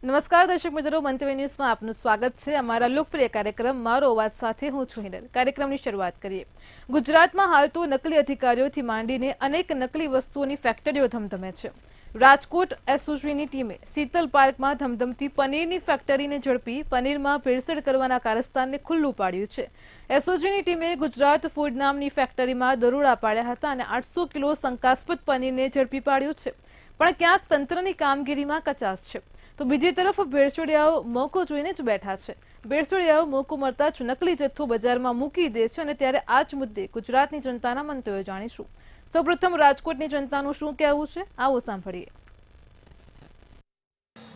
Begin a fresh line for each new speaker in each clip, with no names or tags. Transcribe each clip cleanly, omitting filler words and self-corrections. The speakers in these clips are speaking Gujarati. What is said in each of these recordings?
નમસ્કાર દર્શક મિત્રો, મંતવ્ય ન્યૂઝમાં આપનું સ્વાગત છે। અમારા લોકપ્રિય કાર્યક્રમ મારો અવાજ સાથે હું છું હિનલ। કાર્યક્રમની શરૂઆત કરીએ। ગુજરાતમાં હાલ તો નકલી અધિકારીઓથી માંડીને અનેક નકલી વસ્તુઓની ફેક્ટરીઓ ધમધમે છે। રાજકોટ એસઓજીની ટીમે શીતલ પાર્કમાં ધમધમતી પનીરની ફેક્ટરીને ઝડપી પનીરમાં ભેળસેળ કરવાના કારસ્તાનને ખુલ્લું પાડ્યું છે। એસઓજીની ટીમે ગુજરાત ફૂડ નામની ફેક્ટરીમાં દરોડા પાડ્યા હતા અને 800 કિલો શંકાસ્પદ પનીરને ઝડપી પાડ્યું છે, પણ ક્યાંક તંત્રની કામગીરીમાં કચાશ છે। તો બીજી તરફ ભેળસેળિયાઓ મોકો જોઈને જ બેઠા છે। ભેળસેળિયાઓ મોકો મળતા જ નકલી જથ્થો બજારમાં મૂકી દે છે અને ત્યારે આ જ મુદ્દે ગુજરાતની જનતાના મંતવ્યો જાણીશું। સૌપ્રથમ રાજકોટની જનતાનું શું કહેવું છે, આવો સાંભળીએ।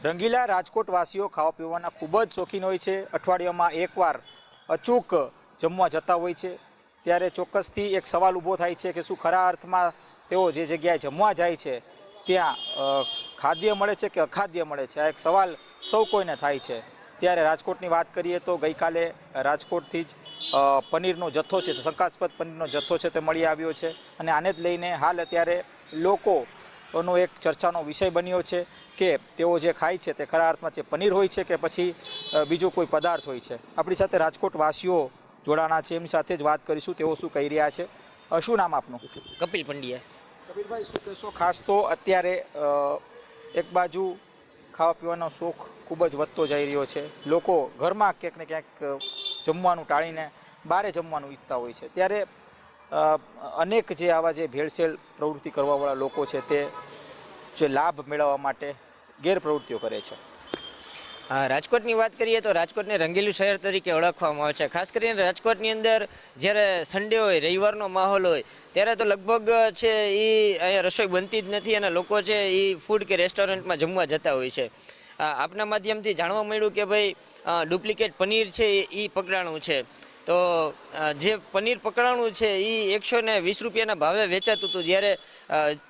રંગીલા રાજકોટવાસીઓ ખાવા પીવાના ખૂબ જ શોખીન હોય છે। અઠવાડિયામાં એકવાર અચૂક જમવા જતા હોય છે, ત્યારે ચોક્કસથી એક સવાલ ઊભો થાય છે કે શું ખરા અર્થમાં તેઓ જે જગ્યાએ જમવા જાય છે ત્યાં ખાદ્ય મળે છે કે અખાદ્ય મળે છે? આ એક સવાલ સૌ કોઈને થાય છે। ત્યારે રાજકોટની વાત કરીએ તો ગઈકાલે રાજકોટથી જ પનીરનો જથ્થો છે, શંકાસ્પદ પનીરનો જથ્થો છે તે મળી આવ્યો છે અને આને જ લઈને હાલ અત્યારે લોકોનો એક ચર્ચાનો વિષય બન્યો છે કે તેઓ જે ખાય છે તે ખરા અર્થમાં જે પનીર હોય છે કે પછી બીજો કોઈ પદાર્થ હોય છે। આપણી સાથે રાજકોટવાસીઓ જોડાણા છે, એમની સાથે જ વાત કરીશું તેઓ શું કહી રહ્યા છે। શું નામ આપનું?
કપિલ પંડ્યા।
કપિલભાઈ, શું કહેશો? ખાસ તો અત્યારે એક બાજુ ખાવા પીવાનો શોખ ખૂબ જ વધતો જઈ રહ્યો છે, લોકો ઘરમાં ક્યાંક ને ક્યાંક જમવાનું ટાળીને બહારે જમવાનું ઈચ્છતા હોય છે, ત્યારે અનેક જે આવા જે ભેળસેળ પ્રવૃત્તિ કરવાવાળા લોકો છે તે જે લાભ મેળવવા માટે ગેરપ્રવૃત્તિઓ કરે છે।
રાજકોટની વાત કરીએ તો રાજકોટને રંગીલું શહેર તરીકે ઓળખવામાં આવે છે। ખાસ કરીને રાજકોટની અંદર જ્યારે સન્ડે હોય, રવિવારનો માહોલ હોય, ત્યારે તો લગભગ છે એ અહીંયા રસોઈ બનતી જ નથી અને લોકો છે એ ફૂડ કે રેસ્ટોરન્ટમાં જમવા જતા હોય છે। આપના માધ્યમથી જાણવા મળ્યું કે ભાઈ ડુપ્લિકેટ પનીર છે એ પકડાણું છે, તો જે પનીર પકડાણું છે એ 120 રૂપિયાના ભાવે વેચાતું હતું, જ્યારે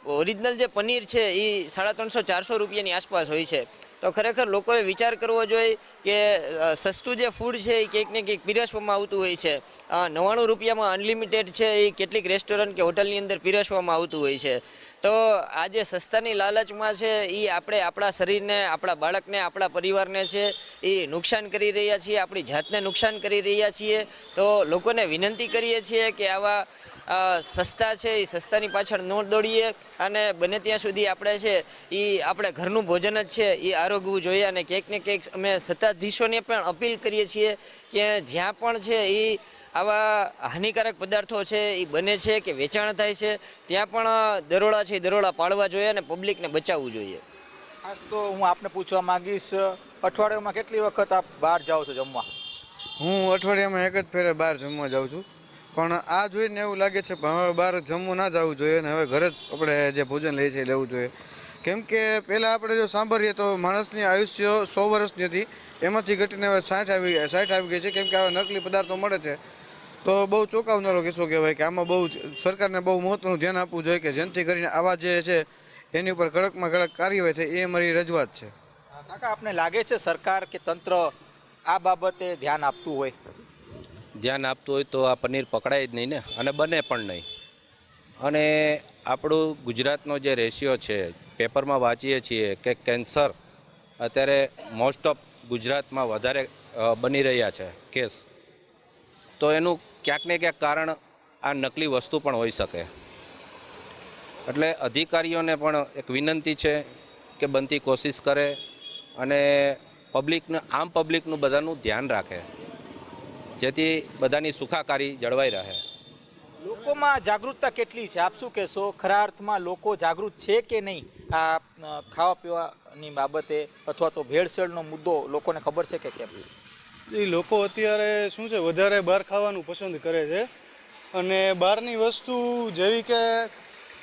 ઓરિજિનલ જે પનીર છે એ 350-400 રૂપિયાની આસપાસ હોય છે। તો ખરેખર લોકોએ વિચાર કરવો જોઈએ કે સસ્તું જે ફૂડ છે એ ક્યાંક ને ક્યાંક પીરસવામાં આવતું હોય છે। 99 રૂપિયામાં અનલિમિટેડ છે એ કેટલીક રેસ્ટોરન્ટ કે હોટલની અંદર પીરસવામાં આવતું હોય છે। તો આ જે સસ્તાની લાલચમાં છે એ આપણે આપણા શરીરને, આપણા બાળકને, આપણા પરિવારને છે એ નુકસાન કરી રહ્યા છીએ, આપણી જાતને નુકસાન કરી રહ્યા છીએ। તો લોકોને વિનંતી કરીએ છીએ કે આવા સસ્તા છે એ સસ્તાની પાછળ ન દોડીએ અને બને ત્યાં સુધી આપણે છે એ આપણે ઘરનું ભોજન જ છે એ આરોગવું જોઈએ। અને ક્યાંક ને ક્યાંક અમે સત્તાધીશોને પણ અપીલ કરીએ છીએ કે જ્યાં પણ છે એ આવા હાનિકારક પદાર્થો છે એ બને છે કે વેચાણ થાય છે ત્યાં પણ દરોડા છે દરોડા પાડવા જોઈએ અને પબ્લિકને બચાવવું જોઈએ।
ખાસ તો હું આપને પૂછવા માંગીશ, અઠવાડિયામાં કેટલી વખત આપ બહાર જાઓ છો જમવા?
હું અઠવાડિયામાં એક જ ફેરે બહાર જમવા જાઉં છું, પણ આ જોઈને એવું લાગે છે કે હવે બહાર જમવું ના જવું જોઈએ અને હવે ઘરે જ આપણે જે ભોજન લઈએ છીએ લેવું જોઈએ। કેમ કે પહેલાં આપણે જો સાંભળીએ તો માણસની આયુષ્ય 100 વર્ષની હતી, એમાંથી ઘટીને હવે 60 આવી ગઈ છે, કેમ કે આવા નકલી પદાર્થો મળે છે। તો બહુ ચોંકાવનારો કિસ્સો કહેવાય કે આમાં બહુ સરકારને બહુ મહત્ત્વનું ધ્યાન આપવું જોઈએ કે જેનાથી કરીને આવા જે છે એની ઉપર કડકમાં કડક કાર્યવાહી થાય, એ અમારી રજૂઆત છે।
કાકા, આપને લાગે છે સરકાર કે તંત્ર આ બાબતે ધ્યાન આપતું હોય?
ધ્યાન આપતું હોય તો આ પનીર પકડાય જ નહીં ને, અને બને પણ નહીં। અને આપણું ગુજરાતનો જે રેશિયો છે, પેપરમાં વાંચીએ છીએ કે કેન્સર અત્યારે મોસ્ટ ઓફ ગુજરાતમાં વધારે બની રહ્યા છે કેસ, તો એનું ક્યાંક ને ક્યાંક કારણ આ નકલી વસ્તુ પણ હોઈ શકે। એટલે અધિકારીઓને પણ એક વિનંતી છે કે બનતી કોશિશ કરે અને પબ્લિકનું બધાનું ધ્યાન રાખે, જેથી બધાની સુખાકારી જળવાઈ રહે।
લોકોમાં જાગૃતતા કેટલી છે, આપ શું કહેશો? ખરા અર્થમાં લોકો જાગૃત છે કે નહીં આ ખાવા પીવાની બાબતે, અથવા તો ભેળસેળનો મુદ્દો લોકોને ખબર છે કે કેમ?
એ લોકો અત્યારે શું છે વધારે બહાર ખાવાનું પસંદ કરે છે અને બહારની વસ્તુ જેવી કે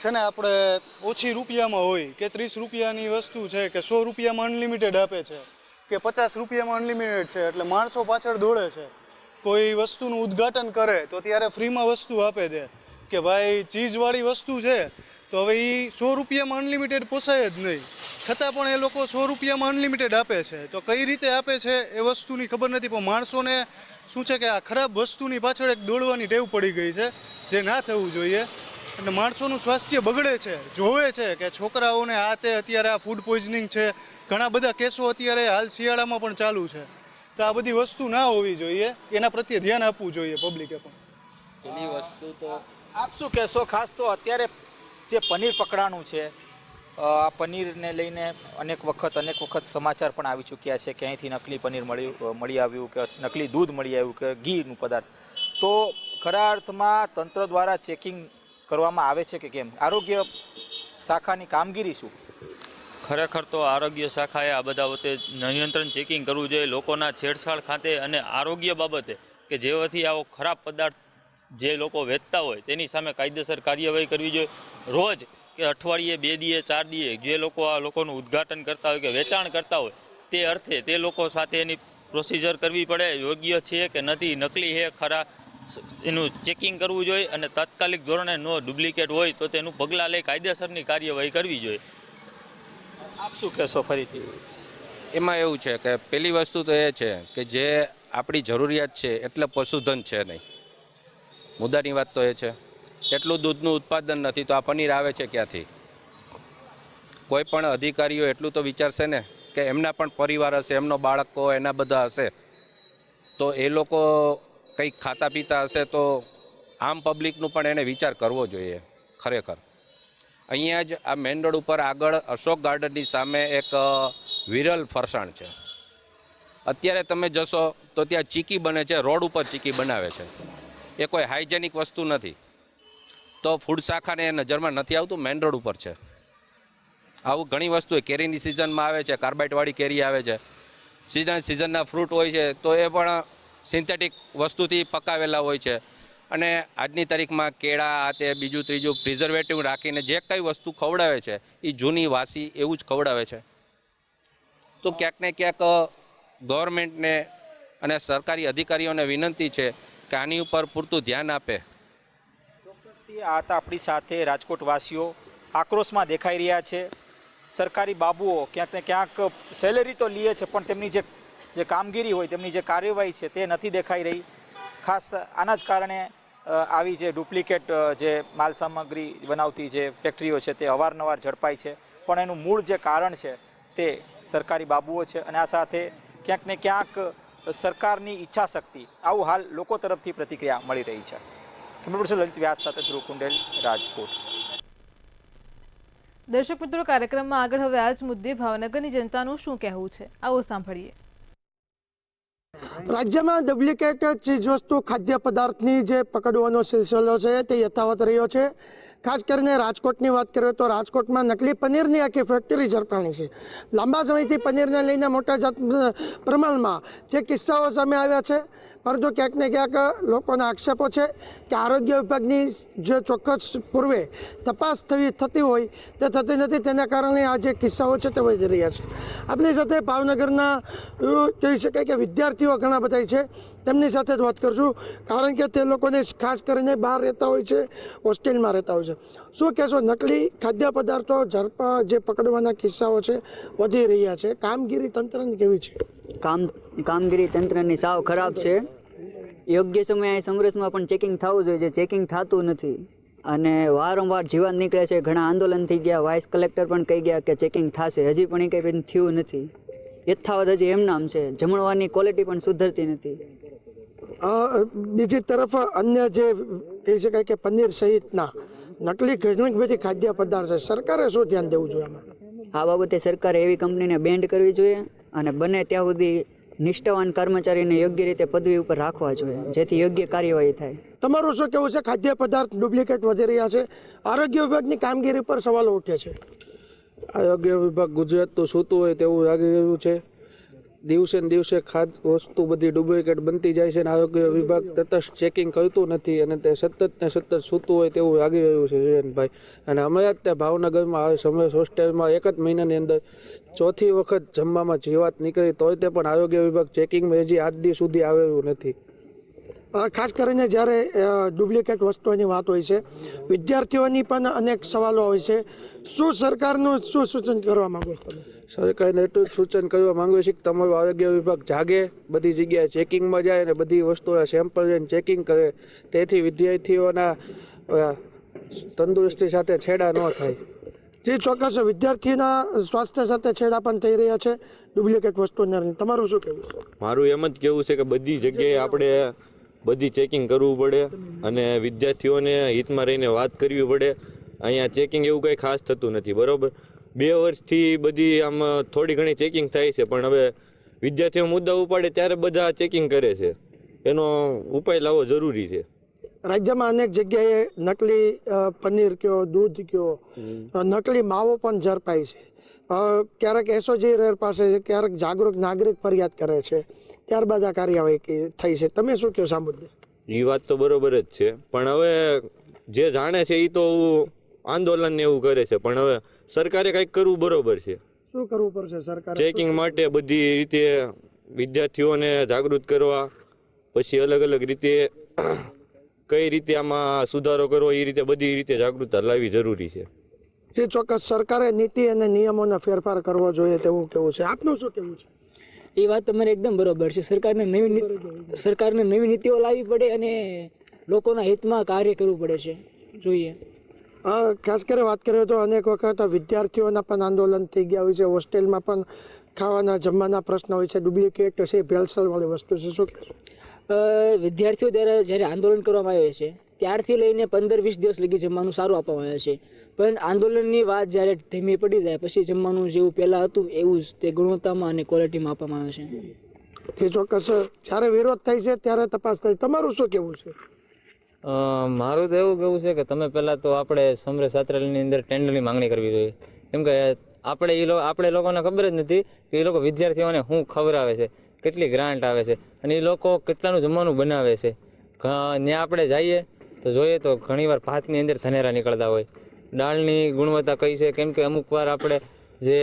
છે ને આપણે ઓછી રૂપિયામાં હોય કે 30 રૂપિયાની વસ્તુ છે કે 100 રૂપિયામાં અનલિમિટેડ આપે છે કે 50 રૂપિયામાં અનલિમિટેડ છે, એટલે માણસો પાછળ દોડે છે। કોઈ વસ્તુનું ઉદ્ઘાટન કરે તો ત્યારે ફ્રીમાં વસ્તુ આપે છે કે ભાઈ ચીઝવાળી વસ્તુ છે તો હવે એ 100 રૂપિયામાં અનલિમિટેડ પોસાય જ નહીં, છતાં પણ એ લોકો 100 રૂપિયામાં અનલિમિટેડ આપે છે। તો કઈ રીતે આપે છે એ વસ્તુની ખબર નથી, પણ માણસોને શું છે કે આ ખરાબ વસ્તુની પાછળ એક દોડવાની ટેવ પડી ગઈ છે, જે ના થવું જોઈએ। અને માણસોનું સ્વાસ્થ્ય બગડે છે, જોવે છે કે છોકરાઓને આ તે અત્યારે આ ફૂડ પોઈઝનિંગ છે, ઘણા બધા કેસો અત્યારે હાલ શિયાળામાં પણ ચાલુ છે. તો આ બધી વસ્તુ ના હોવી જોઈએ, એના પ્રત્યે ધ્યાન આપવું જોઈએ પબ્લિકે પણ.
પેલી વસ્તુ તો
આપ શું કહેશો? ખાસ તો અત્યારે જે પનીર પકડાનું છે, આ પનીરને લઈને અનેક વખત સમાચાર પણ આવી ચૂક્યા છે કે અહીંથી નકલી પનીર મળી આવ્યું, કે નકલી દૂધ મળી આવ્યું, કે ઘીનું પદાર્થ. તો ખરા અર્થમાં તંત્ર દ્વારા ચેકિંગ કરવામાં આવે છે કે કેમ? આરોગ્ય શાખાની કામગીરી શું?
ખરેખર તો આરોગ્ય શાખાએ આ બધા વખતે નિયંત્રણ ચેકિંગ કરવું જોઈએ લોકોના છેડછાડ ખાતે અને આરોગ્ય બાબતે, કે જેવાથી આવો ખરાબ પદાર્થ જે લોકો વેચતા હોય તેની સામે કાયદેસર કાર્યવાહી કરવી જોઈએ. રોજ કે અઠવાડિયે 2 દીએ 4 દીએ જે લોકો આ લોકોનું ઉદ્ઘાટન કરતા હોય કે વેચાણ કરતા હોય તે અર્થે તે લોકો સાથે એની પ્રોસિજર કરવી પડે, યોગ્ય છે કે નથી, નકલી છે ખરા, એનું ચેકિંગ કરવું જોઈએ અને તાત્કાલિક ધોરણે નો ડુપ્લિકેટ હોય તો તેનું પગલાં લઈ કાયદેસરની કાર્યવાહી કરવી જોઈએ.
આપ શું કહેશો ફરીથી?
એમાં એવું છે કે પેલી વસ્તુ તો એ છે કે જે આપણી જરૂરિયાત છે એટલે પશુધન છે નહીં. મુદ્દાની વાત તો એ છે, એટલું દૂધનું ઉત્પાદન નથી તો આ પનીર આવે છે ક્યાંથી? કોઈ પણ અધિકારીઓ એટલું તો વિચારશે ને કે એમના પણ પરિવાર હશે, એમનો બાળકો એના બધા હશે, તો એ લોકો કંઈક ખાતા પીતા હશે તો આમ પબ્લિકનું પણ એને વિચાર કરવો જોઈએ. ખરેખર અહીંયા જ આ મેઇન રોડ ઉપર આગળ અશોક ગાર્ડનની સામે એક વિરલ ફરસાણ છે. અત્યારે તમે જશો તો ત્યાં ચીકી બને છે, રોડ ઉપર ચીકી બનાવે છે. એ કોઈ હાઇજેનિક વસ્તુ નથી. તો ફૂડ શાખાને એ નજરમાં નથી આવતું, મેઇન રોડ ઉપર છે. આવું ઘણી વસ્તુ કેરીની સિઝનમાં આવે છે, કાર્બાઇટવાળી કેરી આવે છે, સિઝનના ફ્રૂટ હોય છે તો એ પણ સિન્થેટિક વસ્તુથી પકાવેલા હોય છે. અને આજની તારીખમાં કેળા આ તે બીજું ત્રીજું પ્રિઝર્વેટિવ રાખીને જે કંઈ વસ્તુ ખવડાવે છે એ જૂની વાસી એવું જ ખવડાવે છે. તો ક્યાંક ને ક્યાંક ગવર્મેન્ટને અને સરકારી અધિકારીઓને વિનંતી છે કે આની ઉપર પૂરતું ધ્યાન આપે.
ચોક્કસથી આ હતા આપણી સાથે રાજકોટવાસીઓ આક્રોશમાં દેખાઈ રહ્યા છે. સરકારી બાબુઓ ક્યાંક ને ક્યાંક સેલેરી તો લે છે પણ તેમની જે કામગીરી હોય, તેમની જે કાર્યવાહી છે તે નથી દેખાઈ રહી. ખાસ આના જ કારણે આવી જે ડુપ્લિકેટ જે માલ સામગ્રી બનાવતી જે ફેક્ટરીઓ છે તે અવારનવાર ઝડપાય છે, પણ એનું મૂળ જે કારણ છે તે સરકારી બાબુઓ છે. અને આ સાથે ક્યાંક ને ક્યાંક સરકારની ઈચ્છા શક્તિ, આવું હાલ લોકો તરફથી પ્રતિક્રિયા મળી રહી છે. કેમેરા લલિત વ્યાસ સાથે ધ્રુવ કુંડેલ, રાજકોટ.
દર્શક મિત્રો, કાર્યક્રમમાં આગળ હવે આ જ મુદ્દે ભાવનગરની જનતાનું શું કહેવું છે, આવો સાંભળીએ.
રાજ્યમાં ડુપ્લિકેટ ચીજવસ્તુ ખાદ્ય પદાર્થની જે પકડવાનો સિલસિલો છે તે યથાવત રહ્યો છે. ખાસ કરીને રાજકોટની વાત કરીએ તો રાજકોટમાં નકલી પનીરની આખી ફેક્ટરી ઝડપાણી છે. લાંબા સમયથી પનીરને લઈને મોટા પ્રમાણમાં જે કિસ્સાઓ સામે આવ્યા છે, પરંતુ ક્યાંક ને ક્યાંક લોકોના આક્ષેપો છે કે આરોગ્ય વિભાગની જે ચોક્કસ પૂર્વે તપાસ થતી હોય તે થતી નથી, તેના કારણે આ જે કિસ્સાઓ છે તે વધી રહ્યા છે. આપણી સાથે ભાવનગરના કહી શકાય કે વિદ્યાર્થીઓ ઘણા બધા છે, તેમની સાથે જ વાત કરશું, કારણ કે તે લોકોને ખાસ કરીને બહાર રહેતા હોય છે, હોસ્ટેલમાં રહેતા હોય છે. શું કહેશો, નકલી ખાદ્ય પદાર્થો જે પકડવાના કિસ્સાઓ છે વધી રહ્યા છે, કામગીરી તંત્રની કેવી છે?
કામગીરી તંત્રની સાવ ખરાબ છે. યોગ્ય સમયે સમરસમાં પણ ચેકિંગ થવું જોઈએ, જે ચેકિંગ થતું નથી અને વારંવાર જીવાત નીકળે છે. ઘણા આંદોલન થઈ ગયા, વાઇસ કલેક્ટર પણ કહી ગયા કે ચેકિંગ થશે, હજી પણ એ કંઈ થયું નથી. યથાવત હજી એમ નામ છે, જમણવારની ક્વોલિટી પણ સુધરતી નથી.
બીજી તરફ અન્ય જે કહી શકાય કે પનીર સહિતના નકલી ઘણી બધી ખાદ્ય પદાર્થ છે, સરકારે શું ધ્યાન દેવું જોઈએ આમાં?
આ બાબતે સરકારે એવી કંપનીને બેન્ડ કરવી જોઈએ અને બને ત્યાં સુધી નિષ્ઠાવાન કર્મચારીને યોગ્ય રીતે પદવી ઉપર રાખવા જોઈએ, જેથી યોગ્ય કાર્યવાહી થાય.
તમારું શું કહેવું છે? ખાદ્ય પદાર્થ ડુપ્લિકેટ વધી રહ્યા છે, આરોગ્ય વિભાગની કામગીરી પર સવાલો ઉઠે છે.
આરોગ્ય વિભાગ ગુજરાતનું સૂતું હોય તેવું લાગી રહ્યું છે. દિવસે ને દિવસે ખાદ્ય વસ્તુ બધી ડુપ્લિકેટ બનતી જાય છે અને આરોગ્ય વિભાગ તટસ્થ ચેકિંગ કરતું નથી અને તે સતત સૂતું હોય તેવું લાગી રહ્યું છે જયંતભાઈ. અને અમે જ તે ભાવનગરમાં સમય હોસ્ટેલમાં એક જ મહિનાની અંદર 4થી વખત જમવામાં જીવાત નીકળી, તોય તે પણ આરોગ્ય વિભાગ ચેકિંગમાં હજી આજ દી સુધી આવેલું નથી.
ખાસ કરીને જ્યારે ડુપ્લિકેટ વસ્તુઓની વાત હોય છે, વિદ્યાર્થીઓની પણ અનેક સવાલો હોય છે. શું સરકારનું શું સૂચન કરવા માંગો છો?
સરકારને એટલું જ સૂચન કરવા માંગુ છે કે તમારું આરોગ્ય વિભાગ જાગે, બધી જગ્યાએ ચેકિંગમાં જાય અને બધી વસ્તુના સેમ્પલ લઈને ચેકિંગ કરે, તેથી વિદ્યાર્થીઓના તંદુરસ્તી સાથે છેડા ન થાય.
જે ચોક્કસ વિદ્યાર્થીના સ્વાસ્થ્ય સાથે છેડા પણ થઈ રહ્યા છે ડુપ્લિકેટ વસ્તુને લઈને. તમારું શું કહેવું છે?
મારું એમ જ કહેવું છે કે બધી જગ્યાએ આપણે બધી ચેકિંગ કરવું પડે અને વિદ્યાર્થીઓને હિતમાં રહીને વાત કરવી પડે. અહીંયા ચેકિંગ એવું કંઈ ખાસ થતું નથી, બરાબર. 2 વર્ષથી બધી આમ થોડી ઘણી ચેકિંગ થાય છે, પણ હવે વિદ્યાર્થીઓ મુદ્દા ઉપાડે ત્યારે બધા ચેકિંગ કરે છે. એનો ઉપાય લાવવો જરૂરી છે.
રાજ્યમાં અનેક જગ્યાએ નકલી પનીર કયો, દૂધ કયો, નકલી માવો પણ ઝડપાય છે. ક્યારેક એસઓજી રેડ પાસે છે, ક્યારેક જાગૃત નાગરિક ફરિયાદ કરે છે, ત્યારબાદ આ કાર્યવાહી થઈ છે. તમે શું કહો છો આ મુદ્દે?
એ વાત તો બરોબર જ છે, પણ હવે જે જાણે છે એ તો આંદોલન એવું કરે છે, પણ હવે સરકારે કંઈક કરવું બરોબર છે.
શું કરવું પડશે સરકારે?
ચેકિંગ માટે બધી રીતે વિદ્યાર્થીઓને જાગૃત કરવા, પછી અલગ અલગ રીતે કઈ રીતે આમાં સુધારો કરવો એ રીતે બધી રીતે જાગૃતતા લાવવી જરૂરી છે.
જે ચોક્કસ સરકારે નીતિ અને નિયમોના ફેરફાર કરવો જોઈએ તેવું કેવું છે? આપનું શું કેવું છે?
એ વાત તમારી એકદમ બરોબર છે. સરકારને નવી નીતિઓ લાવવી પડે અને લોકોના હિતમાં કાર્ય કરવું પડે છે. જોઈએ
ખાસ કરીને વાત કરીએ તો અનેક વખત વિદ્યાર્થીઓના પણ આંદોલન થઈ ગયા હોય છે. હોસ્ટેલમાં પણ ખાવાના જમવાના પ્રશ્ન હોય છે. ડુપ્લિકેટ છે, ભેળસેળવાળી વસ્તુ છે. શું કહેશો?
વિદ્યાર્થીઓ જ્યારે આંદોલન કરવામાં આવે છે ત્યારથી લઈને 15-20 દિવસ લગી જમવાનું સારું આપવામાં આવે છે, પણ આંદોલનની વાત જ્યારે ધીમી પડી જાય પછી જમવાનું જેવું પહેલાં હતું એવું જ તે ગુણવત્તામાં અને ક્વોલિટીમાં આપવામાં આવે છે.
જે ચોક્કસ જ્યારે વિરોધ થાય છે ત્યારે તપાસ થાય. તમારું શું કહેવું છે?
મારું તો એવું કહેવું છે કે તમે પહેલાં તો આપણે સમરસ છાત્રાલયની અંદર ટેન્ડરની માંગણી કરવી જોઈએ, કેમ કે આપણે લોકોને ખબર જ નથી કે એ લોકો વિદ્યાર્થીઓને શું ખવડાવે છે, કેટલી ગ્રાન્ટ આવે છે અને એ લોકો કેટલાનું જમવાનું બનાવે છે. ત્યાં આપણે જઈએ તો જોઈએ તો ઘણીવાર ભાતની અંદર ધનેરા નીકળતા હોય. દાળની ગુણવત્તા કઈ છે, કેમ કે અમુક વાર આપણે જે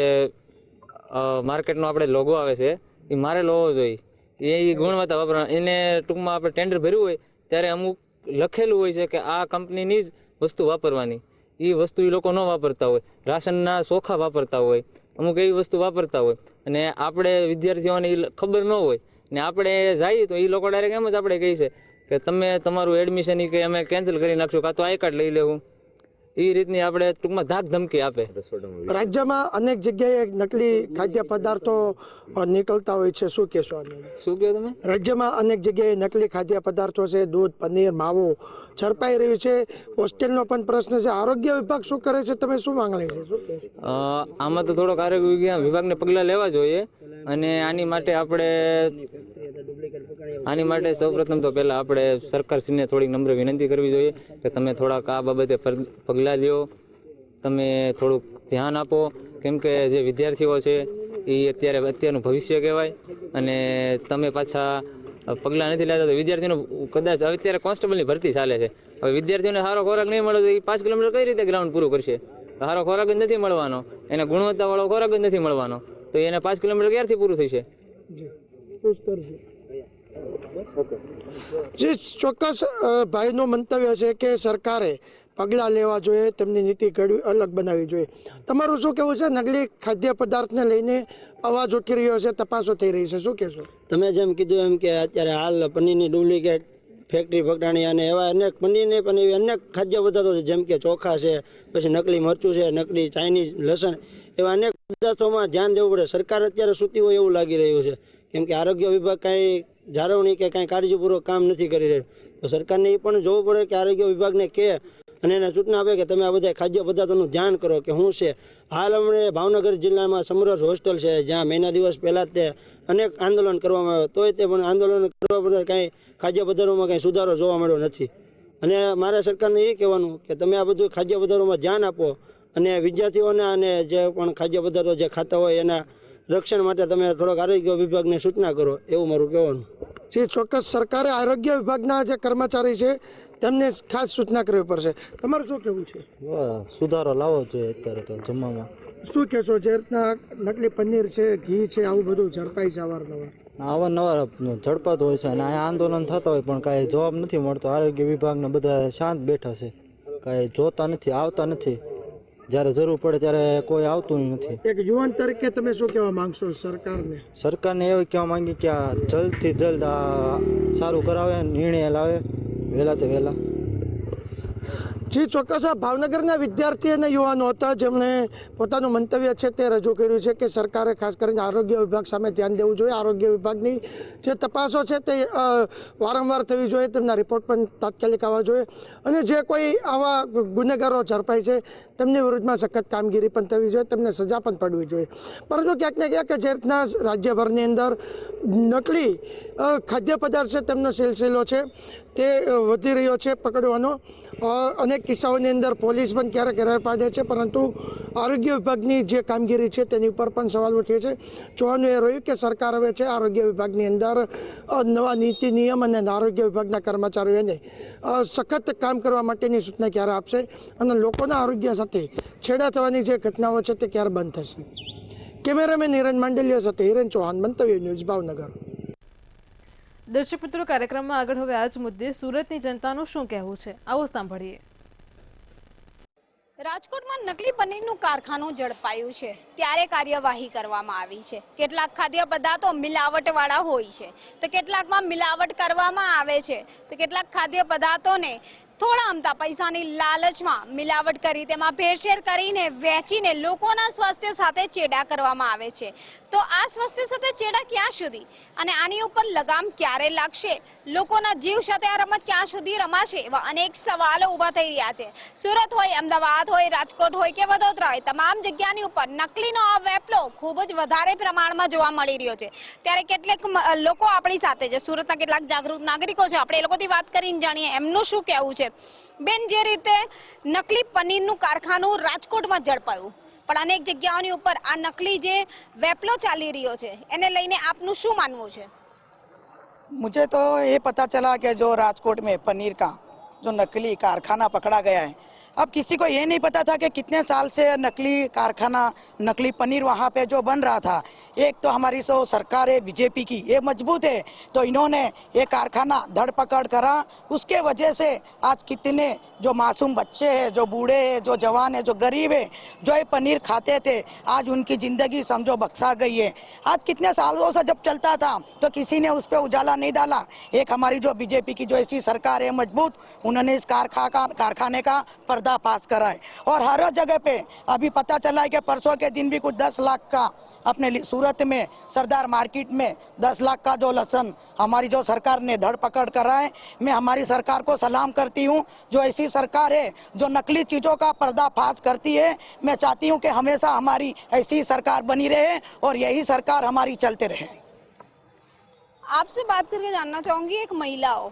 માર્કેટનો આપણે લોગો આવે છે એ મારે હોવો જોઈએ, એ ગુણવત્તા વાપરવા. એને ટૂંકમાં આપણે ટેન્ડર ભર્યું હોય ત્યારે અમુક લખેલું હોય છે કે આ કંપનીની જ વસ્તુ વાપરવાની. એ વસ્તુ એ લોકો ન વાપરતા હોય, રાશનના ચોખા વાપરતા હોય, અમુક એવી વસ્તુ વાપરતા હોય અને આપણે વિદ્યાર્થીઓને એ ખબર ન હોય ને આપણે જઈએ તો એ લોકો ડાયરેક્ટ એમ જ આપણે કહે છે કે તમે તમારું એડમિશન એ કે અમે કેન્સલ કરી નાખશું, કાં તો આઈ કાર્ડ લઈ લેવું. એ રીતની આપણે ટૂંકમાં ધાક ધમકી આપે.
રાજ્યમાં અનેક જગ્યાએ નકલી ખાદ્ય પદાર્થો નીકળતા હોય છે. શું કહેશો?
શું કહો તમે?
રાજ્યમાં અનેક જગ્યાએ નકલી ખાદ્ય પદાર્થો છે, દૂધ, પનીર, માવો ઝડપાઈ રહ્યું છે. હોસ્ટેલનો પણ પ્રશ્ન છે. આરોગ્ય વિભાગ શું કરે છે? તમે શું માંગણી છે? શું કહેશો?
આમાં તો થોડોક આરોગ્ય વિભાગને પગલાં લેવા જોઈએ અને આની માટે સૌપ્રથમ તો પહેલાં આપણે સરકારશ્રીને થોડીક નમ્ર વિનંતી કરવી જોઈએ કે તમે થોડાક આ બાબતે પગલાં લ્યો, તમે થોડુંક ધ્યાન આપો, કેમ કે જે વિદ્યાર્થીઓ છે એ અત્યારનું ભવિષ્ય કહેવાય અને તમે પાછા પગલાં નથી લેતા તો વિદ્યાર્થીઓને કદાચ અત્યારે કોન્સ્ટેબલની ભરતી ચાલે છે. હવે વિદ્યાર્થીઓને સારો ખોરાક નહીં મળે તો એ 5 કિલોમીટર કઈ રીતે ગ્રાઉન્ડ પૂરું કરશે? સારો ખોરાક જ નથી મળવાનો, એને ગુણવત્તાવાળો ખોરાક જ નથી મળવાનો, તો એને 5 કિલોમીટર ક્યારથી પૂરું થશે?
જે ચોક્કસ ભાઈનું મંતવ્ય છે કે સરકારે પગલાં લેવા જોઈએ, તેમની નીતિ ઘડવી અલગ બનાવવી જોઈએ. તમારું શું કહેવું છે? નકલી ખાદ્ય પદાર્થને લઈને અવાજ ઉઠી રહ્યો છે, તપાસો થઈ રહી છે. શું કહેશો?
તમે જેમ કીધું એમ કે અત્યારે હાલ પનીરની ડુપ્લિકેટ ફેક્ટરી પકડાણી અને એવા અનેક પનીરની પણ એવી અનેક ખાદ્ય પદાર્થો છે, જેમ કે ચોખા છે, પછી નકલી મરચું છે, નકલી ચાઇનીઝ લસણ, એવા અનેક પદાર્થોમાં ધ્યાન દેવું પડે. સરકાર અત્યારે સૂતી હોય એવું લાગી રહ્યું છે, કેમ કે આરોગ્ય વિભાગ કાંઈ જાળવણી કે કાંઈ કાળજીપૂર્વક કામ નથી કરી રહ્યું. તો સરકારને એ પણ જોવું પડે કે આરોગ્ય વિભાગને કહે અને એને સૂચના આપે કે તમે આ બધા ખાદ્ય પદાર્થોનું ધ્યાન કરો કે શું છે. હાલ હમણાં ભાવનગર જિલ્લામાં સમરસ હોસ્ટેલ છે, જ્યાં મહિના દિવસ પહેલાં તે અનેક આંદોલન કરવામાં આવ્યો, તોય તે પણ આંદોલન કરવા બદલ કાંઈ ખાદ્ય પદાર્થોમાં કાંઈ સુધારો જોવા મળ્યો નથી. અને મારે સરકારને એ કહેવાનું કે તમે આ બધું ખાદ્ય પદાર્થોમાં ધ્યાન આપો અને વિદ્યાર્થીઓને અને જે પણ ખાદ્ય પદાર્થો જે ખાતા હોય એના રક્ષણ માટે તમે થોડોક આરોગ્ય વિભાગને સૂચના કરો, એવું મારું કહેવાનું.
જે ચોક્કસ સરકારે આરોગ્ય વિભાગના જે કર્મચારી છે તેમને ખાસ સૂચના કરવી પડશે. તમારું શું કહેવું છે?
સુધારો લાવવો જોઈએ અત્યારે તો જમવામાં.
શું કહેશો? જે રીતના નકલી પનીર છે, ઘી છે, આવું બધું ઝડપાય છે અવારનવાર?
અવારનવાર ઝડપાતું હોય છે અને અહીંયા આંદોલન થતા હોય પણ કાંઈ જવાબ નથી મળતો. આરોગ્ય વિભાગને બધા શાંત બેઠા છે, કાંઈ જોતા નથી, આવતા નથી. જ્યારે જરૂર પડે ત્યારે કોઈ આવતું નથી.
એક યુવાન તરીકે તમે શું કહેવા માંગશો સરકારને?
સરકારને એવું કહેવા માંગી કે આ જલ્દથી જલ્દ આ સારું કરાવે, નિર્ણય લાવે વહેલા તે વહેલા.
જી ચોક્કસ. આ ભાવનગરના વિદ્યાર્થી અને યુવાનો હતા જેમણે પોતાનું મંતવ્ય છે તે રજૂ કર્યું છે કે સરકારે ખાસ કરીને આરોગ્ય વિભાગ સામે ધ્યાન દેવું જોઈએ. આરોગ્ય વિભાગની જે તપાસો છે તે વારંવાર થવી જોઈએ, તેમના રિપોર્ટ પણ તાત્કાલિક આવવા જોઈએ અને જે કોઈ આવા ગુનેગારો ઝડપાય છે તેમની વિરુદ્ધમાં સખત કામગીરી પણ થવી જોઈએ, તેમને સજા પણ પડવી જોઈએ. પરંતુ ક્યાંક ને ક્યાંક જે રીતના રાજ્યભરની અંદર નકલી ખાદ્ય પદાર્થ છે તેમનો સિલસિલો છે તે વધી રહ્યો છે પકડવાનો. અનેક કિસ્સાઓની અંદર પોલીસ પણ ક્યારેક એરર પાડે છે, પરંતુ આરોગ્ય વિભાગની જે કામગીરી છે તેની ઉપર પણ સવાલ ઉઠે છે. જોવાનું એ રહ્યું કે સરકાર હવે છે આરોગ્ય વિભાગની અંદર નવા નીતિ નિયમ અને આરોગ્ય વિભાગના કર્મચારીઓને સખત કામ કરવા માટેની સૂચના ક્યારે આપશે અને લોકોના આરોગ્ય સાથે છેડા થવાની જે ઘટનાઓ છે તે ક્યારે બંધ થશે. કેમેરામેન હિરેન માંડલિયા સાથે હિરેન ચૌહાણ, મંતવ્ય ન્યૂઝ, ભાવનગર.
દર્શક મિત્રો, કાર્યક્રમમાં આગળ હવે આ જ મુદ્દે સુરતની જનતાનું શું કહેવું છે, આવો સાંભળીએ.
રાજકોટમાં નકલી પનીરનું કારખાનું ઝડપાયું છે ત્યારે કાર્યવાહી કરવામાં આવી છે. કેટલાક ખાદ્ય પદાર્થો મિલાવટવાળા હોય છે તો કેટલાકમાં મિલાવટ કરવામાં આવે છે તો કેટલાક ખાદ્ય પદાર્થોને થોડા અમતા પૈસાની લાલચમાં મિલાવટ કરી તેમાં ભેળસેળ કરીને વેચીને લોકોના સ્વાસ્થ્ય સાથે ચેડા કરવામાં આવે છે. તો આ સ્વાસ્થ્ય સાથે ચેડા ક્યાં સુધી અને આની ઉપર લગામ ક્યારે લાગશે, લોકોના જીવ સાથે આ રમત ક્યાં સુધી રમાશે, એવા અનેક સવાલો ઊભા થઈ રહ્યા છે. સુરત હોય, અમદાવાદ હોય, રાજકોટ હોય કે વડોદરા હોય, તમામ જગ્યાની ઉપર નકલીનો આ વેપલો ખૂબ જ વધારે પ્રમાણમાં જોવા મળી રહ્યો છે. ત્યારે કેટલાક લોકો આપણી સાથે છે, સુરતના કેટલાક જાગૃત નાગરિકો છે, આપણે એ લોકોથી વાત કરીને જાણીએ એમનું શું કહેવું છે. બેન, જે રીતે નકલી પનીરનું કારખાનું રાજકોટમાં ઝડપાયું પણ અનેક જગ્યાઓની ઉપર આ નકલી જે વેપલો ચાલી રહ્યો છે એને લઈને આપનું શું માનવું છે?
मुझे तो ये पता चला कि जो राजकोट में पनीर का जो नकली कारखाना पकड़ा गया है, अब किसी को ये नहीं पता था कि कितने साल से नकली कारखाना, नकली पनीर वहाँ पे जो बन रहा था. एक तो हमारी सरकार है बीजेपी की, ये मजबूत है, तो इन्होंने ये कारखाना धड़पकड़ करा. उसके वजह से आज कितने जो मासूम बच्चे हैं, जो बूढ़े हैं, जो जवान है, जो गरीब है, जो ये पनीर खाते थे, आज उनकी ज़िंदगी समझो बख्शा गई है. आज कितने सालों से जब चलता था तो किसी ने उस पर उजाला नहीं डाला. एक हमारी जो बीजेपी की जो ऐसी सरकार है मजबूत, उन्होंने इस कारखाने का पर्दाफाश करा है. और हर जगह पे अभी पता चला है कि परसों के दिन भी कुछ 10 लाख का अपने सूरत में सरदार मार्केट में 10 लाख का जो लहसुन हमारी जो सरकार ने धड़पकड़ करा है. मैं हमारी सरकार को सलाम करती हूँ. जो ऐसी सरकार है जो नकली चीज़ों का पर्दाफाश करती है, मैं चाहती हूँ कि हमेशा हमारी ऐसी सरकार बनी रहे और यही सरकार हमारी चलते रहे.
आपसे बात करके जानना चाहूँगी, एक महिला हो,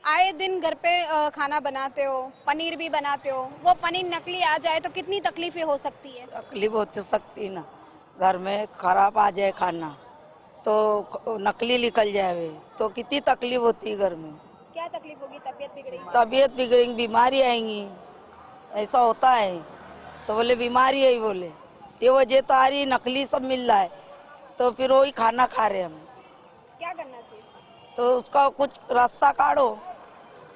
आए दिन घर पे खाना बनाते हो, पनीर भी बनाते हो, वो पनीर नकली आ जाए तो कितनी तकलीफें हो सकती है?
तकलीफ हो सकती ना, घर में खराब आ जाए खाना तो नकली निकल जाए तो कितनी तकलीफ होती है घर में.
क्या तकलीफ होगी? तबीयत बिगड़ेगी?
तबीयत बिगड़ेगी, बीमारी आएंगी, ऐसा होता है. तो बोले बीमारी है, बोले ये वजह तो आ रही, नकली सब मिल रहा है तो फिर वही खाना खा रहे हम.
क्या करना चाहिए?
तो उसका कुछ रास्ता काढ़ो,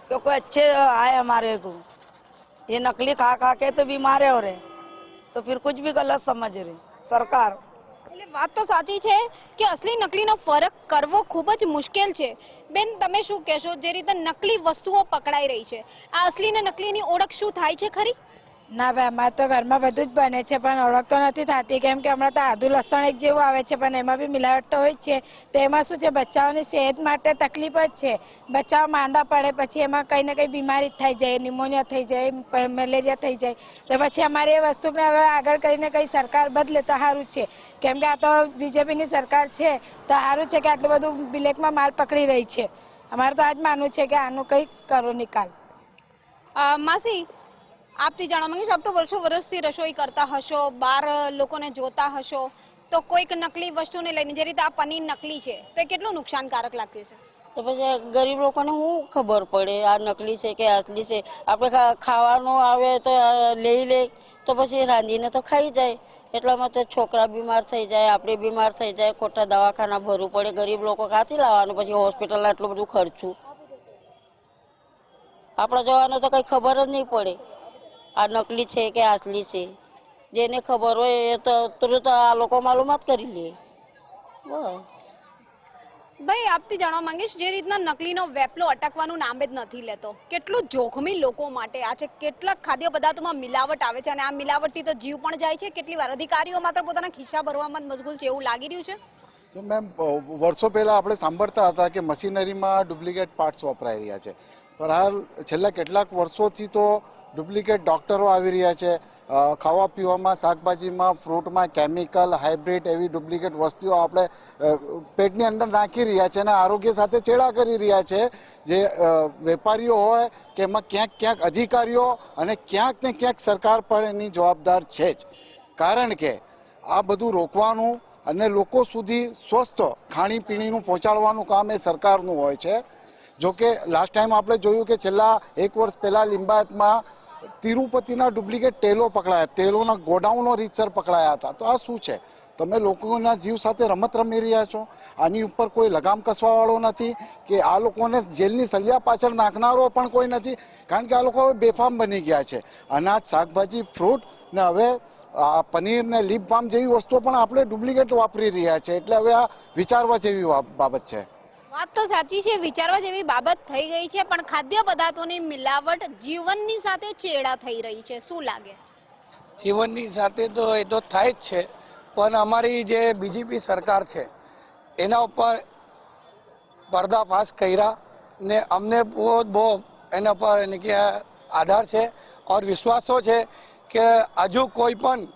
क्योंकि अच्छे आए हमारे को, ये नकली खा खा के तो बीमार हो रहे, तो फिर कुछ भी गलत समझ रहे सरकार.
એટલે વાત તો સાચી છે કે અસલી નકલીનો ફરક કરવો ખૂબ જ મુશ્કેલ છે. બેન, તમે શું કહેશો? જે રીતે નકલી વસ્તુઓ પકડાઈ રહી છે, આ અસલી ને નકલીની ઓળખ શું થાય છે ખરી?
ના ભાઈ, અમારે તો ઘરમાં બધું જ બને છે પણ ઓળખ તો નથી થતી, કેમ કે હમણાં તો આદુ લસણ એક જેવું આવે છે પણ એમાં બી મિલાવટ તો હોય જ છે. તો એમાં શું છે, બચ્ચાઓની સેહત માટે તકલીફ જ છે. બચ્ચાઓ માંદા પડે પછી એમાં કંઈ ને કંઈ બીમારી થઈ જાય, નિમોનિયા થઈ જાય, મેલેરિયા થઈ જાય. તો પછી અમારે એ વસ્તુને હવે આગળ કરીને કંઈ સરકાર બદલે તો સારું છે, કેમ કે આ તો બીજેપીની સરકાર છે તો સારું છે કે આટલું બધું બ્લેકમાં માલ પકડી રહી છે. અમારે તો આ જ માનવું છે કે આનું કંઈક કરો નિકાલ.
માસી, આપથી જાણવા માંગીશ, આપ તો વર્ષો વર્ષથી રસોઈ કરતા હશો, બહાર લોકોને જોતા હશો, તો કોઈક નકલી વસ્તુને લઈને જે રીતે આ પનીર નકલી છે તો એ કેટલું નુકસાનકારક લાગે છે?
તો પછી ગરીબ લોકોને શું ખબર પડે આ નકલી છે કે અસલી છે? આપણે ખાવાનું આવે તો લઈ લે તો પછી રાંધીને તો ખાઈ જાય. એટલામાં તો છોકરા બીમાર થઈ જાય, આપણે બીમાર થઈ જાય, ખોટા દવાખાના ભરવું પડે. ગરીબ લોકો ક્યાંથી લાવવાનું પછી હોસ્પિટલમાં આટલું બધું ખર્ચું? આપણે જવાનું તો કંઈ ખબર જ નહીં પડે આ નકલી છે કે અસલી છે. જેને ખબર હોય એ તો તુરંત આ લોકો માલુમાત કરી લે. બસ.
ભાઈ આપથી જાણવા માંગીશ, જે રીતના નકલીનો વેપલો અટકવાનું નામ જ નથી લેતો, કેટલું જોખમી લોકો માટે આ છે, કેટલાક ખાદ્ય પદાર્થોમાં મિલાવટ આવે છે અને આ મિલાવટથી તો જીવ પણ જાય છે, કેટલી વાર અધિકારીઓ માત્ર પોતાના ખિસ્સા ભરવામાં જ મશગુલ છે એવું લાગી રહ્યું છે.
તો મેમ વર્ષો પહેલાં આપણે સાંભળતા હતા કે મશીનરીમાં ડુપ્લિકેટ પાર્ટ્સ વપરાઈ રહ્યા છે, પણ હાલ છેલ્લા કેટલાક વર્ષોથી તો ડુપ્લિકેટ ડૉક્ટરો આવી રહ્યા છે. ખાવા પીવામાં, શાકભાજીમાં, ફ્રૂટમાં કેમિકલ, હાઇબ્રિડ એવી ડુપ્લિકેટ વસ્તુઓ આપણે પેટની અંદર નાખી રહ્યા છે અને આરોગ્ય સાથે ચેડા કરી રહ્યા છે. જે વેપારીઓ હોય કે એમાં ક્યાંક ક્યાંક અધિકારીઓ અને ક્યાંક ને ક્યાંક સરકાર પણ એની જવાબદાર છે જ. કારણ કે આ બધું રોકવાનું અને લોકો સુધી સ્વસ્થ ખાણીપીણીનું પહોંચાડવાનું કામ એ સરકારનું હોય છે. જોકે લાસ્ટ ટાઈમ આપણે જોયું કે છેલ્લા 1 વર્ષ પહેલાં લિંબાયતમાં તિરુપતિના ડુપ્લિકેટ તેલો પકડાયા, તેલોના ગોડાઉનો રીતસર પકડાયા હતા. તો આ શું છે? તમે લોકોના જીવ સાથે રમત રમી રહ્યા છો. આની ઉપર કોઈ લગામ કસવાવાળો નથી કે આ લોકોને જેલની સળિયા પાછળ નાખનારો પણ કોઈ નથી. કારણ કે આ લોકો હવે બેફામ બની ગયા છે. અનાજ, શાકભાજી, ફ્રૂટ ને હવે આ પનીર ને લીપ બામ જેવી વસ્તુઓ પણ આપણે ડુપ્લિકેટ વાપરી રહ્યા છે. એટલે હવે આ વિચારવા જેવી બાબત છે.
વાત તો સાચી છે, વિચારવા જેવી બાબત થઈ ગઈ છે, પણ ખાદ્ય પદાર્થોની મિલાવટ જીવનની સાથે ચેડા થઈ રહી છે. શું લાગે?
જીવનની સાથે તો એ તો થાય જ છે, પણ અમારી જે બીજેપી સરકાર છે એના ઉપર પર્દાફાશ કર્યા ને અમને બહુ એના પર એને કે આધાર છે ઓર વિશ્વાસો છે કે હજુ કોઈ પણ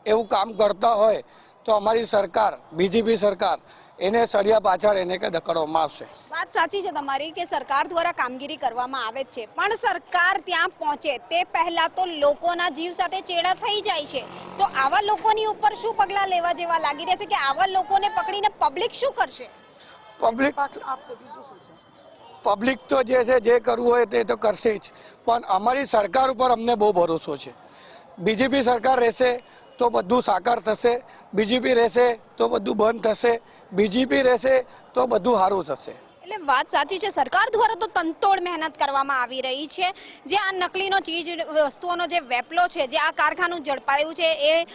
એવું કામ કરતા હોય તો અમારી સરકાર, બીજેપી સરકાર એને સળિયા પાછળ એને કે ધકડવામાં આવશે.
વાત સાચી છે તમારી કે સરકાર દ્વારા કામગીરી કરવામાં આવે છે, પણ સરકાર ત્યાં પહોંચે તે પહેલા તો લોકોના જીવ સાથે ચેડા થઈ જાય છે. તો આવા લોકોની ઉપર શું પગલાં લેવા જેવા લાગી રહ્યા છે કે આવા લોકોને પકડીને પબ્લિક શું કરશે?
પબ્લિક તો જે છે જે કરવું હોય તે તો કરશે જ, પણ અમારી સરકાર ઉપર અમને બહુ ભરોસો છે. બીજેપી સરકાર રહેશે તો બધું સાકાર થશે, બીજેપી રહેશે તો બધું બંધ થશે, બીજેપી રહેશે તો બધું સારું થશે.
એટલે વાત સાચી છે, સરકાર દ્વારા તો તનતોડ મહેનત કરવામાં આવી રહી છે. જે આ નકલીનો ચીજ વસ્તુઓનો જે વેપલો છે, જે આ કારખાનું ઝડપાયું છે એ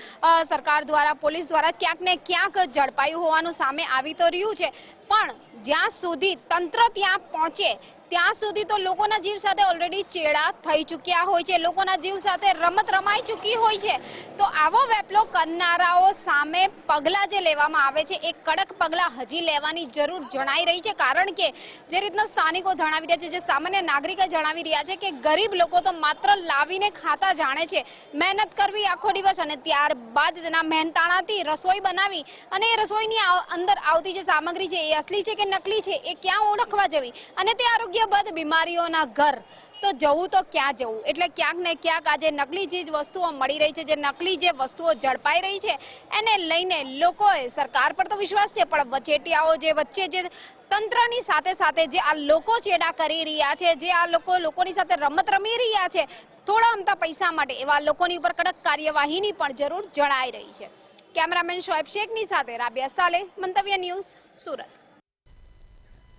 સરકાર દ્વારા, પોલીસ દ્વારા ક્યાંક ને ક્યાંક ઝડપાયું હોવાનું સામે આવી તો રહ્યું છે. પણ જ્યાં સુધી તંત્ર ત્યાં પહોંચે ત્યાં સુધી તો લોકોના જીવ સાથે ઓલરેડી ચેડા થઈ ચૂક્યા હોય છે, લોકોના જીવ સાથે રમત રમાઈ ચૂકી હોય છે. તો આવો વેપલો કરનારાઓ સામે પગલાં જે લેવામાં આવે છે એ કડક પગલાં હજી લેવાની જરૂર જણાઈ રહી છે. કારણ કે જે રીતના સ્થાનિકો જણાવી રહ્યા છે, જે સામાન્ય નાગરિકો જણાવી રહ્યા છે કે ગરીબ લોકો તો માત્ર લાવીને ખાતા જાણે છે. મહેનત કરવી આખો દિવસ અને ત્યારબાદ તેના મહેનતાણાથી રસોઈ બનાવી અને એ રસોઈની અંદર આવતી જે સામગ્રી છે એ અસલી છે કે નકલી છે એ ક્યાં ઓળખવા જવી, અને તે આરોગ્યબદ્ધ બીમારીઓના ઘર તો જવું તો ક્યાં જવું. એટલે ક્યાંક ને ક્યાંક આ જે નકલી ચીજ વસ્તુઓ મળી રહી છે, જે નકલી જે વસ્તુઓ ઝડપાઈ રહી છે એને લઈને લોકોએ સરકાર પર તો વિશ્વાસ છે, પણ વચેટિયાઓ જે વચ્ચે જે તંત્રની સાથે સાથે જે આ લોકો ચેડા કરી રહ્યા છે, જે આ લોકોની સાથે રમત રમી રહ્યા છે થોડા અમતા પૈસા માટે, એવા લોકોની ઉપર કડક કાર્યવાહીની પણ જરૂર જણાઈ રહી છે. કેમેરામેન શોએબ શેખની સાથે રાબિયા સાલે, મંતવ્ય ન્યૂઝ, સુરત.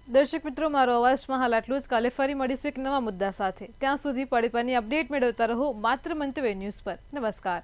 દર્શક મિત્રો, મારો અવાજમાં હાલ આટલું જ. કાલે ફરી મળીશું એક નવા મુદ્દા સાથે. ત્યાં સુધી પળે પળની અપડેટ મેળવતા રહો માત્ર મંતવ્ય ન્યૂઝ પર. નમસ્કાર.